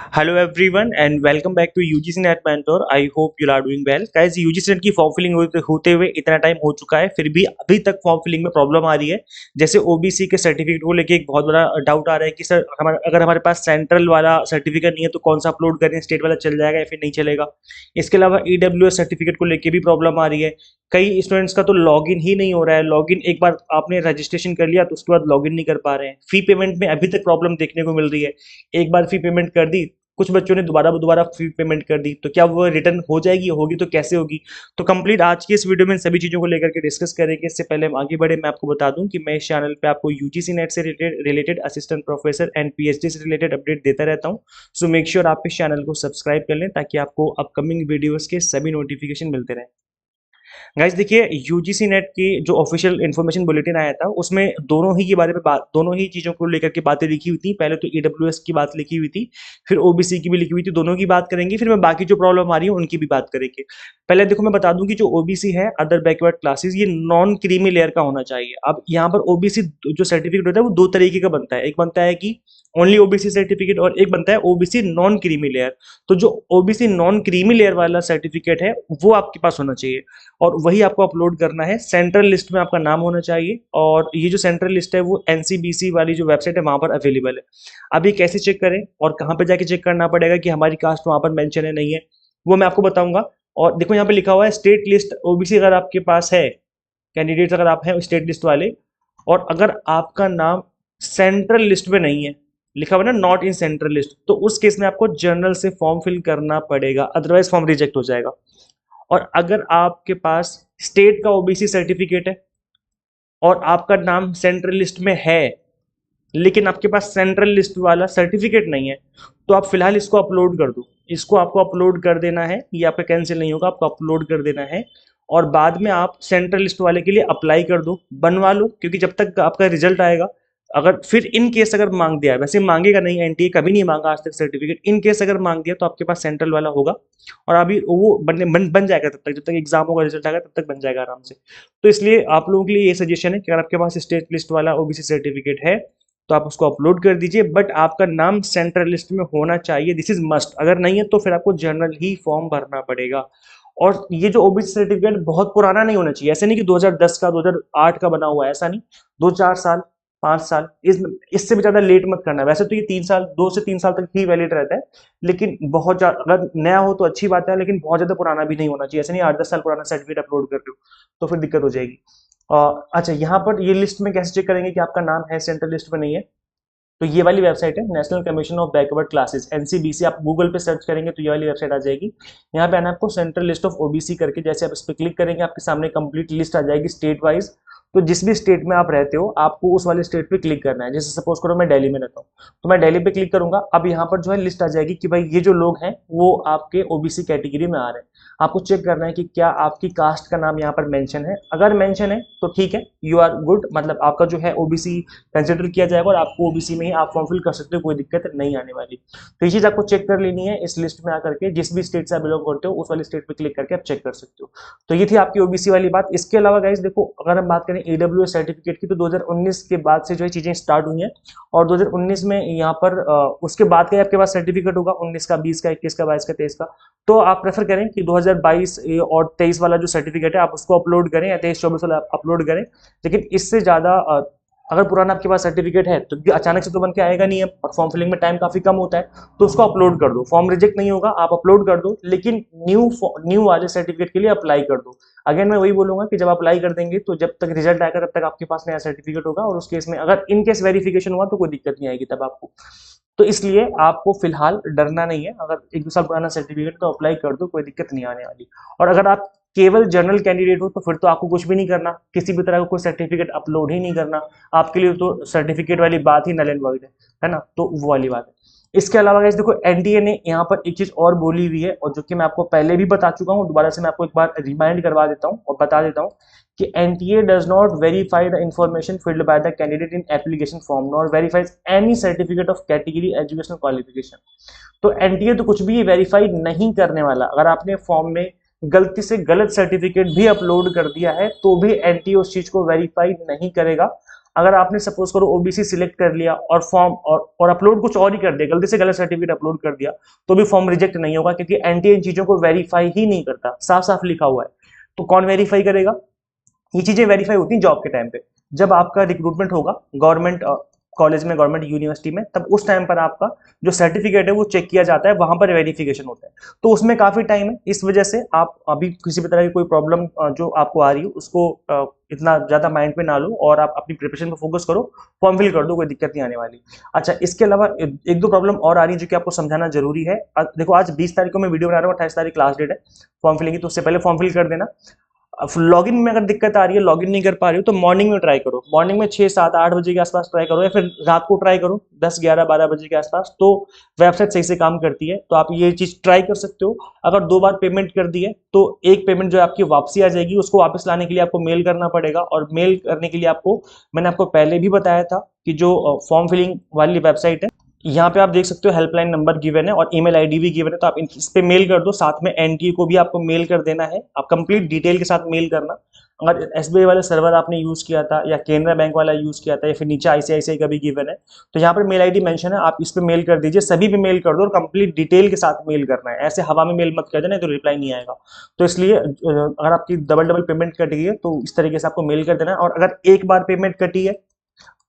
Hello everyone and welcome back to UGC Net Mentor. I hope you are doing well. Guys, UGC net की form filling होते हुए इतना time हो चुका है, फिर भी अभी तक फॉर्म फिलिंग में प्रॉब्लम आ रही है। जैसे ओबीसी के सर्टिफिकेट को लेके एक बहुत बड़ा डाउट आ रहा है कि सर अगर हमारे पास सेंट्रल वाला सर्टिफिकेट नहीं है तो कौन सा अपलोड करें, स्टेट वाला चल जाएगा या फिर नहीं चलेगा। इसके अलावा ईडब्ल्यूएस सर्टिफिकेट को लेके भी प्रॉब्लम आ रही है। कई स्टूडेंट्स का तो लॉगिन ही नहीं हो रहा है। लॉगिन एक बार आपने रजिस्ट्रेशन कर लिया तो उसके बाद लॉगिन नहीं कर पा रहे हैं। फी पेमेंट में अभी तक प्रॉब्लम देखने को मिल रही है। एक बार फी पेमेंट कर दी, कुछ बच्चों ने दोबारा दोबारा फी पेमेंट कर दी, तो क्या वो रिटर्न हो जाएगी? होगी तो कैसे होगी? तो कंप्लीट आज की इस वीडियो में इन सभी चीज़ों को लेकर के डिस्कस करेंगे। इससे पहले हम आगे बढ़े, मैं आपको बता दूं कि मैं इस चैनल पे आपको यूजीसी नेट से related assistant professor and PhD से रिलेटेड अपडेट देता रहता हूं। सो मेक श्योर आप इस चैनल को सब्सक्राइब कर लें ताकि आपको अपकमिंग वीडियोज़ के सभी नोटिफिकेशन मिलते रहें। गाइस देखिए, यूजीसी नेट की जो ऑफिशियल इन्फॉर्मेशन बुलेटिन आया था उसमें दोनों ही के बारे में बात, दोनों ही चीज़ों को लेकर के बातें लिखी हुई थी। पहले तो ईडब्ल्यूएस की बात लिखी हुई थी, फिर ओबीसी की भी लिखी हुई थी। दोनों की बात करेंगे, फिर मैं बाकी जो प्रॉब्लम आ रही है उनकी भी बात करेंगे। पहले देखो, मैं बता दूं कि जो ओबीसी है, अदर बैकवर्ड क्लासेस, ये नॉन क्रीमी लेयर का होना चाहिए। अब यहाँ पर ओबीसी जो सर्टिफिकेट होता है वो दो तरीके का बनता है। एक बनता है कि ओनली ओबीसी सर्टिफिकेट और एक बनता है ओबीसी नॉन क्रीमी लेयर। तो जो ओबीसी नॉन क्रीमी लेयर वाला सर्टिफिकेट है वो आपके पास होना चाहिए और वही आपको अपलोड करना है। सेंट्रल लिस्ट में आपका नाम होना चाहिए और ये जो सेंट्रल लिस्ट है वो एनसीबीसी वाली जो वेबसाइट है वहां पर अवेलेबल है। अब ये कैसे चेक करें और कहाँ पे जाके चेक करना पड़ेगा कि हमारी कास्ट वहां पर मेंशन है नहीं है, वो मैं आपको बताऊंगा। और देखो, यहाँ पे लिखा हुआ है स्टेट लिस्ट ओबीसी। अगर आपके पास है कैंडिडेट्स, अगर आप हैं स्टेट लिस्ट वाले और अगर आपका नाम सेंट्रल लिस्ट में नहीं है, लिखा हुआ ना नॉट इन सेंट्रल लिस्ट, तो उस केस में आपको जर्नल से फॉर्म फिल करना पड़ेगा, अदरवाइज फॉर्म रिजेक्ट हो जाएगा। और अगर आपके पास स्टेट का ओबीसी सर्टिफिकेट है और आपका नाम सेंट्रल लिस्ट में है लेकिन आपके पास सेंट्रल लिस्ट वाला सर्टिफिकेट नहीं है, तो आप फिलहाल इसको अपलोड कर दो। इसको आपको अपलोड कर देना है, ये आपका कैंसिल नहीं होगा, आपको अपलोड कर देना है। और बाद में आप सेंट्रल लिस्ट वाले के लिए अप्लाई कर दो, बनवा लो, क्योंकि जब तक आपका रिजल्ट आएगा, अगर फिर इन केस अगर मांग दिया है, वैसे मांगेगा नहीं, एनटीए कभी नहीं मांगा आज तक सर्टिफिकेट, इन केस अगर मांग दिया तो आपके पास सेंट्रल वाला होगा और अभी वो बन जाएगा। तब तक जब तक एग्जाम होगा, रिजल्ट आएगा, तब तक बन जाएगा आराम से। तो इसलिए आप लोगों के लिए ये सजेशन है कि अगर आपके पास स्टेट लिस्ट वाला ओबीसी सर्टिफिकेट है तो आप उसको अपलोड कर दीजिए, बट आपका नाम सेंट्रल लिस्ट में होना चाहिए। This is must. अगर नहीं है तो फिर आपको जर्नल ही फॉर्म भरना पड़ेगा। और ये जो ओबीसी सर्टिफिकेट बहुत पुराना नहीं होना चाहिए। ऐसे नहीं कि 2010 का 2008 का बना हुआ है, ऐसा नहीं। 2-4 साल, 5 साल, इससे भी ज्यादा लेट मत करना। वैसे तो ये 3 साल, 2 से 3 साल तक ही वैलिड रहता है, लेकिन बहुत ज्यादा अगर नया हो तो अच्छी बात है, लेकिन बहुत ज्यादा पुराना भी नहीं होना चाहिए। ऐसे नहीं 8-10 साल पुराना सर्टिफिकेट अपलोड कर रहे हो तो फिर दिक्कत हो जाएगी। अच्छा, यहाँ पर ये लिस्ट में कैसे चेक करेंगे कि आपका नाम है सेंट्रल लिस्ट में नहीं है? तो ये वाली वेबसाइट है national commission of backward classes, NCBC. आप गूगल पे सर्च करेंगे तो ये वाली वेबसाइट आ जाएगी। यहाँ पे आना आपको सेंट्रल लिस्ट ऑफ ओबीसी करके, जैसे आप इस पर क्लिक करेंगे आपके सामने कंप्लीट लिस्ट आ जाएगी स्टेट वाइज। तो जिस भी स्टेट में आप रहते हो आपको उस वाले स्टेट पे क्लिक करना है। जैसे सपोज करो मैं दिल्ली में रहता हूँ तो मैं दिल्ली पे क्लिक करूंगा। अब यहाँ पर जो है लिस्ट आ जाएगी कि भाई ये जो लोग हैं वो आपके ओबीसी कैटेगरी में आ रहे हैं। आपको चेक करना है कि क्या आपकी कास्ट का नाम यहाँ पर मेंशन है। अगर मेंशन है तो ठीक है, यू आर गुड, मतलब आपका जो है ओबीसी कंसिडर किया जाएगा और आपको ओबीसी में ही आप फॉर्म फिल कर सकते हो, कोई दिक्कत नहीं आने वाली। तो ये चीज आपको चेक कर लेनी है इस लिस्ट में आकर के। जिस भी स्टेट से आप बिलोंग करते हो उस वाली स्टेट पे क्लिक करके आप चेक कर सकते हो। तो ये थी आपकी ओबीसी वाली बात। इसके अलावा गाइस देखो, अगर हम बात करें ईडब्ल्यूएस सर्टिफिकेट की, तो 2019 के बाद से जो है चीजें स्टार्ट हुई हैं और 2019 में यहाँ पर उसके बाद का आपके पास सर्टिफिकेट होगा 19 का, 20 का, 21 का, 22 का, 23 का। तो आप प्रेफर करें कि 2022 और 23 वाला जो सर्टिफिकेट है आप उसको अपलोड करें या 23-24 वाला अपलोड करें। लेकिन इससे ज्यादा अगर पुराना आपके पास सर्टिफिकेट है तो अचानक से तो बन के आएगा नहीं है और फॉर्म फिलिंग में टाइम काफी कम होता है, तो उसको अपलोड कर दो। फॉर्म रिजेक्ट नहीं होगा, आप अपलोड कर दो, लेकिन न्यू वाले सर्टिफिकेट के लिए अप्लाई कर दो। अगेन मैं वही बोलूंगा कि जब अप्लाई कर देंगे तो जब तक रिजल्ट आएगा तब तक आपके पास नया सर्टिफिकेट होगा और उस केस में अगर इन केस वेरिफिकेशन हुआ तो कोई दिक्कत नहीं आएगी तब आपको। तो इसलिए आपको फिलहाल डरना नहीं है। अगर 1-2 साल पुराना सर्टिफिकेट तो अप्लाई कर दो, कोई दिक्कत नहीं आने वाली। और अगर आप केवल जनरल कैंडिडेट हो तो फिर तो आपको कुछ भी नहीं करना, किसी भी तरह का कोई सर्टिफिकेट अपलोड ही नहीं करना। आपके लिए तो सर्टिफिकेट वाली बात ही नल एंड वॉइड है ना। तो वो वाली बात है। इसके अलावा गाइस देखो, एनटीए ने यहाँ पर एक चीज और बोली हुई है और जो कि मैं आपको पहले भी बता चुका हूँ, दोबारा से मैं आपको एक बार रिमाइंड करवा देता हूँ और बता देता हूँ कि NTA does not verify the information filled by the candidate in application form nor verifies any certificate of category educational qualification. तो एनटीए तो कुछ भी वेरीफाई नहीं करने वाला। अगर आपने फॉर्म में गलती से गलत सर्टिफिकेट भी अपलोड कर दिया है तो भी एनटीए उस चीज को वेरीफाई नहीं करेगा। अगर आपने सपोज करो ओबीसी सिलेक्ट कर लिया और फॉर्म और अपलोड कुछ और ही कर दिया, गलती से गलत सर्टिफिकेट अपलोड कर दिया, तो भी फॉर्म रिजेक्ट नहीं होगा, क्योंकि एनटीए इन चीजों को वेरीफाई ही नहीं करता, साफ साफ लिखा हुआ है। तो कौन वेरीफाई करेगा? ये चीजें वेरीफाई होती हैं जॉब के टाइम पे, जब आपका रिक्रूटमेंट होगा गवर्नमेंट कॉलेज में, गवर्नमेंट यूनिवर्सिटी में, तब उस टाइम पर आपका जो सर्टिफिकेट है वो चेक किया जाता है, वहां पर वेरिफिकेशन होता है। तो उसमें काफी टाइम है, इस वजह से आप अभी किसी भी तरह की कोई प्रॉब्लम जो आपको आ रही है उसको इतना ज्यादा माइंड पे ना लो, और आप अपनी प्रिपरेशन पर फोकस करो, फॉर्म फिल कर दो, कोई दिक्कत नहीं आने वाली। अच्छा, इसके अलावा एक दो प्रॉब्लम और आ रही है जो कि आपको समझाना जरूरी है। देखो, आज 20 तारीख को मैं वीडियो बना रहा हूँ, 28 तारीख लास्ट डेट है फॉर्म फिलिंग की, तो उससे पहले फॉर्म फिल कर देना। लॉगिन में अगर दिक्कत आ रही है, लॉगिन नहीं कर पा रही हो, तो मॉर्निंग में ट्राई करो, मॉर्निंग में 6 7 8 बजे के आसपास ट्राई करो, या फिर रात को ट्राई करो 10 11 12 बजे के आसपास, तो वेबसाइट सही से काम करती है। तो आप ये चीज ट्राई कर सकते हो। अगर 2 बार पेमेंट कर दी है तो एक पेमेंट जो है आपकी वापसी आ जाएगी, उसको वापस लाने के लिए आपको मेल करना पड़ेगा, और मेल करने के लिए आपको, मैंने आपको पहले भी बताया था कि जो फॉर्म फिलिंग वाली वेबसाइट है, यहाँ पे आप देख सकते हो हेल्पलाइन नंबर गिवन है और ईमेल आईडी भी गिवन है, तो आप इस पे मेल कर दो। साथ में एनटीए को भी आपको मेल कर देना है, आप कंप्लीट डिटेल के साथ मेल करना। अगर एसबीआई वाला सर्वर आपने यूज किया था, या केनरा बैंक वाला यूज किया था, या फिर नीचे आईसीआईसीआई का भी गिवन है, तो यहाँ पर मेल आईडी मेंशन है, आप इस पे मेल कर दीजिए, सभी पे मेल कर दो, और कंप्लीट डिटेल के साथ मेल करना है। ऐसे हवा में मेल मत कर देना, तो रिप्लाई नहीं आएगा। तो इसलिए अगर आपकी डबल डबल पेमेंट कट गई है तो इस तरीके से आपको मेल कर देना है। और अगर एक बार पेमेंट कटी है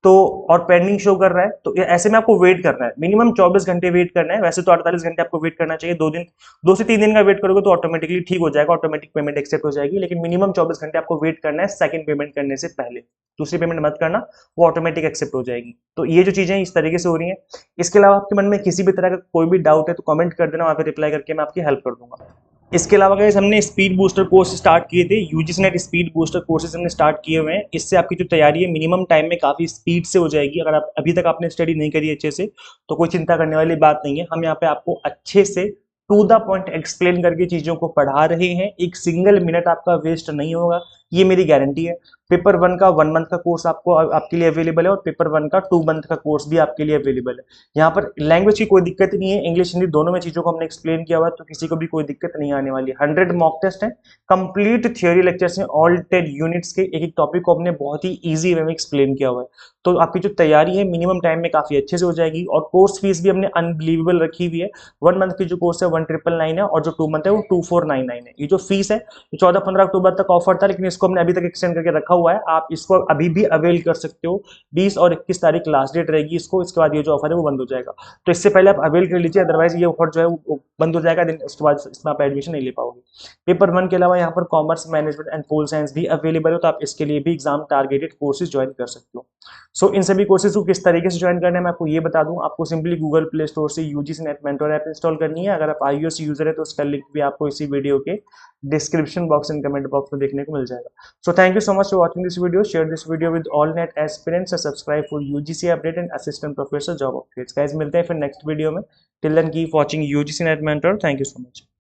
तो और पेंडिंग शो कर रहा है, तो ऐसे में आपको वेट करना है, मिनिमम 24 घंटे वेट करना है। वैसे तो 48 घंटे आपको वेट करना चाहिए, 2 से 3 दिन का वेट करोगे तो ऑटोमेटिकली ठीक हो जाएगा, ऑटोमेटिक पेमेंट एक्सेप्ट हो जाएगी, लेकिन मिनिमम 24 घंटे आपको वेट करना है सेकंड पेमेंट करने से पहले। दूसरी पेमेंट मत करना, वो ऑटोमेटिक एक्सेप्ट हो जाएगी। तो ये जो चीजें इस तरीके से हो रही हैं। इसके अलावा आपके मन में किसी भी तरह का कोई भी डाउट है तो कमेंट कर देना, वहां पर रिप्लाई करके मैं आपकी हेल्प कर दूंगा। इसके अलावा गाइस, हमने स्पीड बूस्टर कोर्स स्टार्ट किए थे, UGC net speed booster courses हमने स्टार्ट किए हुए हैं। इससे आपकी जो तैयारी है मिनिमम टाइम में काफी स्पीड से हो जाएगी। अगर आप अभी तक आपने स्टडी नहीं करी अच्छे से, तो कोई चिंता करने वाली बात नहीं है। हम यहाँ पे आपको अच्छे से टू द पॉइंट एक्सप्लेन करके चीजों को पढ़ा रहे हैं, एक सिंगल मिनट आपका वेस्ट नहीं होगा, ये मेरी गारंटी है। पेपर 1 का 1 मंथ का कोर्स आपको आपके लिए अवेलेबल है, और पेपर 1 का 2 मंथ का कोर्स भी आपके लिए अवेलेबल है। यहाँ पर लैंग्वेज की कोई दिक्कत नहीं है, इंग्लिश हिंदी दोनों में चीजों को हमने एक्सप्लेन किया हुआ है, तो किसी को भी कोई दिक्कत नहीं आने वाली। 100 मॉक टेस्ट है, कंप्लीट थियोरी लेक्चर्स हैं, ऑल 10 यूनिट्स के, एक एक टॉपिक को हमने बहुत ही ईजी वे में एक्सप्लेन किया हुआ है। तो आपकी जो तैयारी है मिनिमम टाइम में काफी अच्छे से हो जाएगी। और कोर्स फीस भी हमने अनबिलीवेबल रखी हुई है। 1 मंथ की जो कोर्स है 1999 है, और जो 2 मंथ है वो 2499 है। ये जो फीस है 14-15 अक्टूबर तक ऑफर था, लेकिन इसको हमने अभी तक एक्सटेंड करके रखा हुआ है, आप इसको अभी भी अवेल कर सकते हो। 20 और 21 तारीख लास्ट डेट रहेगी इसको, इसके बाद ये जो ऑफर है वो बंद हो जाएगा। तो इससे पहले आप अवेल कर लीजिए, अदरवाइज ये ऑफर जो है वो बंद हो जाएगा, उसके बाद इसमें आप एडमिशन नहीं ले पाओगे। पेपर 1 के अलावा यहाँ पर commerce, management and pol science भी अवेलेबल है, तो आप इसके लिए भी एग्जाम टारगेटेड कोर्सेज ज्वाइन कर सकते हो। सो इन सभी कोर्सेज को किस तरीके से ज्वाइन करना है मैं आपको ये बता दूं। आपको सिंपली गूगल प्ले स्टोर से UGC NET mentor app install करनी है। अगर आप iOS यूजर है तो उसका लिंक भी आपको इसी वीडियो के description box and comment box में देखने को मिल जाएगा। So thank you so much for watching this video. Share this video with all NET aspirants, subscribe for UGC update and assistant professor job updates. Guys, मिलते हैं फिर next video में। Till then keep watching UGC NET mentor. Thank you so much.